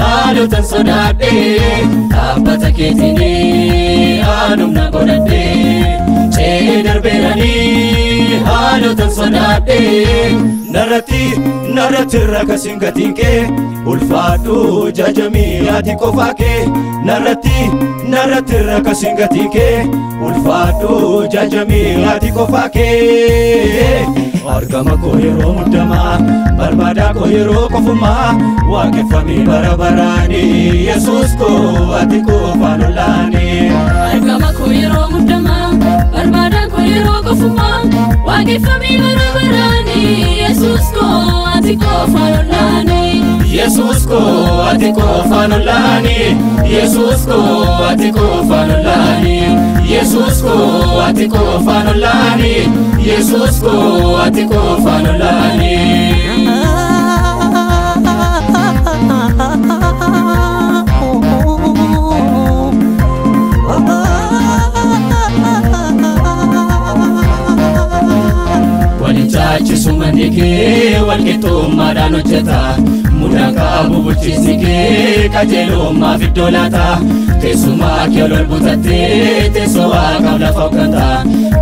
haalotan sodaadhe dhaabbata keetini aanumna godhadhe cee darbeeranii haalotan sodaadhe narratti rakasin gatinke ulfaadhu jajamii ati qofaa kee narratti rakasin gatinke ulfaadhu jajamii ati qofaa kee argama koo yeroo muddamaa barbaada koo yeroo qofumaa waaqeffamii bara baraani Yesuus koo ati qofaan olaani argama koo yeroo muddamaa barbaada koo yeroo qofumaa waaqeffamii bara baraani Yesuus koo ati qofaan olaani Yesuus koo ati qofaan olaani Yesuus koo ati qofaan olaani Yesuus koo ati qofaan olaani Yesuus koo ati qofaan olaani Walichaachisu mandikee walqixxummaadhaan hojjeta mudaan qabu bulchiinsi kee qajeelummaa fiddoo laata teessumaa kee ol butattee teessoo waaqaaf lafa hogganta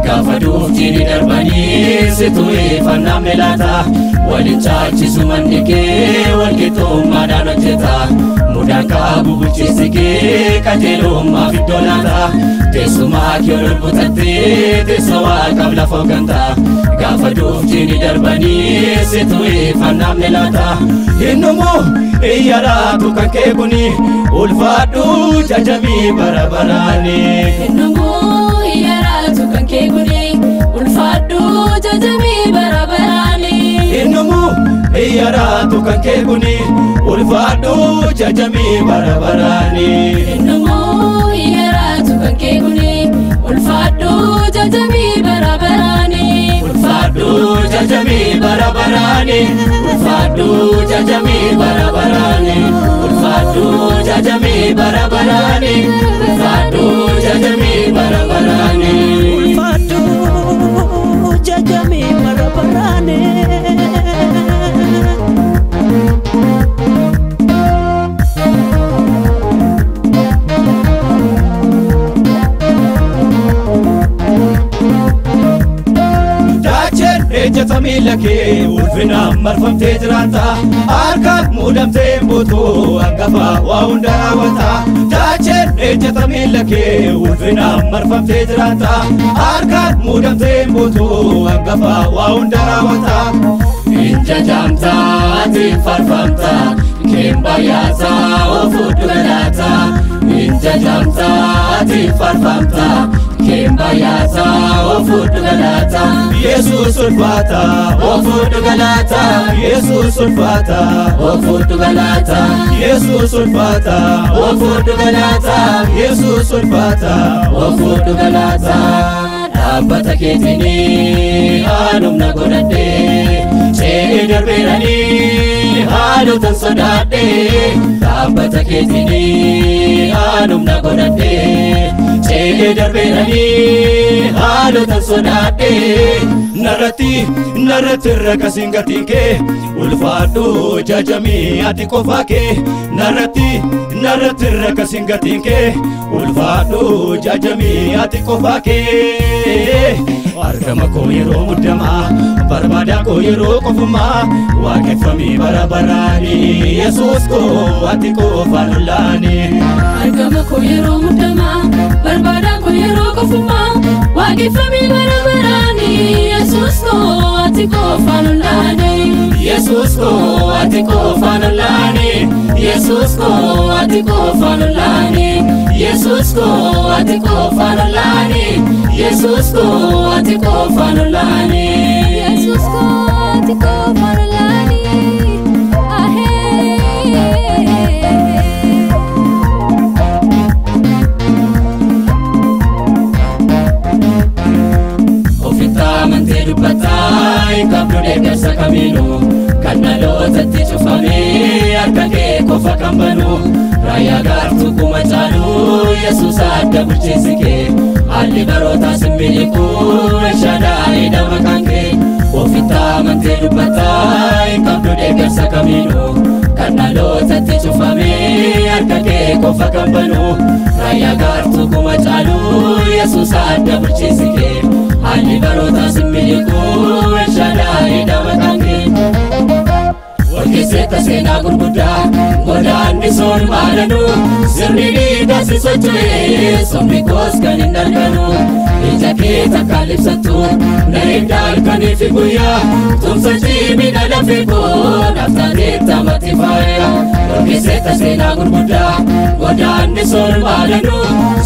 gaafa duuftiini darbanii situ ifannamne laata walichaachisu mandikee walqixxummaadhaan hojjeta mudaan qabu bulchiinsi kee qajeelummaa fiddoo laata teessumaa kee ol butattee teessoo waaqaaf lafa hogganta gaafa duuftiini darbanii situ ifannamne laata innumu iyyaraatu kan kee kuni ulfaadhu jajamii bara baraani innumu iyyaraatu kan kee kuni ulfaadhu jajamii bara baraani innumu iyyaraatu kan kee kuni ulfaadhu jajamii bara baraani innumu iyyaraatu kan kee kuni ulfaadhu jajamii bara baraani ulfaadhu jajamii bara baraani ulfaadhu jajamii bara baraani ulfaadhu jajamii bara baraani ulfaadhu jajamii bara baraani ulfaadhu jajamii bara baraani ejjeta miila kee ulfinaan marfamtee jiraata harkaan muudamtee bootoo hangafa waa hunda raawwata daacheen ejjeta miila kee ulfinaan marfamtee jiraata harkaan muudamtee bootoo hangafa waa hunda raawwata injajamta ati farfamta keen bayyaata ofuudhu galaata injajamta ati farfamta keen bayyaata ofuudhu galaata Yesuus ulfaata ofuudhu galaata Yesuus ulfaata ofuudhu galaata Yesuus ulfaata ofuudhu galaata Yesuus ulfaata ofuudhu galaata dhaabbata keetini aanumna godhadhe cee darbeeranii haalotan sodaadhe dhaabbata keetini aanumna godhadhe cee darbeeranii haalotan sodaadhe narratti rakasin gatinke ulfaadhu jajamii ati qofaa kee narratti rakasin gatinke ulfaadhu jajamii ati qofaa kee argama koo yeroo muddamaa barbaada koo yeroo qofumaa waaqeffamii bara baraani Yesuus koo ati qofaan olaani argama koo yeroo muddamaa barbaada koo yeroo qofumaa waaqeffamii bara baraani Yesuus koo ati qofaan olaani Yesuus koo ati qofaan olaani Yesuus koo ati qofaan olaani Yesuus koo ati qofaan olaani Yesuus koo ati qofaan olaani Yesuus koo ati qofaan olaani dhalootatti cufamee akka kee qofa kan banu raayyaa gaartuu kuma caalu Yesuus adda bulchiinsi kee haalli barootaa simbiliquu Elshadaay dama kan kee ofitti amantee dubbataa hin qabdu deeggarsa kamiinuu kan diinotatti cufamee harka kee qofa kan banu raayyaa gaartuu kuma caalu Yesuus adda bulchiinsi kee haalli baroota simmiliquu Elshaadaayidha maqaan kee Walkeessetta seenaa gurguddaa godaanni soon maalanu sirni dhiigaasi socho'ee somni koos kan hin arganu ija kee takkaan ibsattu na hidda halkanii fi guyyaa tumsa ciimina lafee koo naftaateetta mati faaya Walkeessetta seenaa gurguddaa godaanni soon maalanu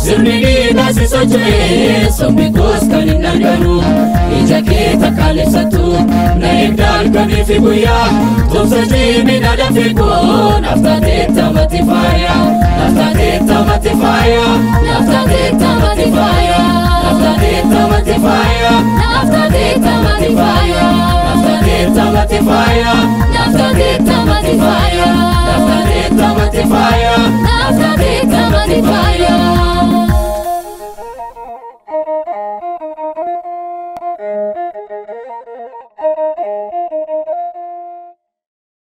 sirni dhiigaasi socho'ee somni koos kan hin arganu ija kee takkaan ibsattu na hidda halkanii fi guyyaa tumsa Jimina lafee koo naftaateetta mati faaya naftaateetta mati faaya naftaateetta mati faaya naftaateetta mati faaya naftaateetta mati faaya naftaateetta mati faaya